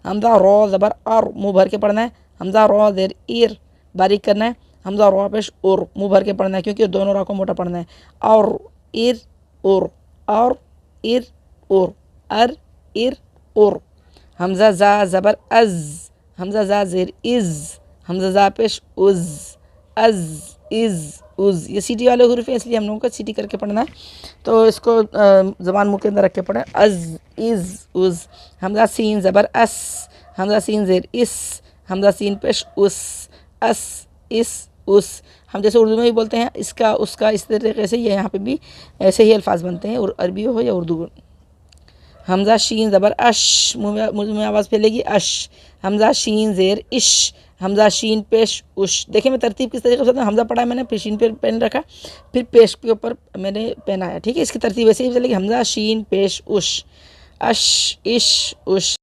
Hamza raw ज़बर और, मुँह भर के पढ़ना है। हमज़ा रॉ ज़ेर ईर, बारीक करना है। हमज़ा रॉ पेश और, मुँह भर के पढ़ना है क्योंकि दोनों रॉ को मोटा पढ़ना है। और इर और इर और, अर इर और। हमज़ा ज़ा ज़बर अज़, हमज़ा ज़ा ज़ेर इज़, हमज़ा ज़ा पेश उज़, अज़ इज़ उज़। ये सीटी वाले हुरूफ है इसलिए हम लोगों को सीटी करके पढ़ना है, तो इसको ज़बान मुँह के अंदर रख के पढ़ें। अज़ इज़ उज़। हमज़ा सीन ज़बर अस, हमज़ा सीन ज़ेर इस, हमज़ा सीन पेश उस, अस इस उस। हम जैसे उर्दू में भी बोलते हैं इसका उसका, इस तरीके से ये यहाँ पे भी ऐसे ही अल्फाज बनते हैं, और अरबी हो या उर्दू। हमज़ा शीन ज़बर अश, मुँह में आवाज़ फैलेगी अश। हमज़ा शीन ज़ेर इश, हमज़ा शीन पेश उश। देखिए मैं तरतीब किस तरीके से, हमज़ा पढ़ा है मैंने, फिर शीन पे पेन रखा, फिर पेश के ऊपर मैंने पेन आया, ठीक है। इसकी तरतीब ऐसे ही चलेगी, हमज़ा शीन पेश उश, अश इश उश।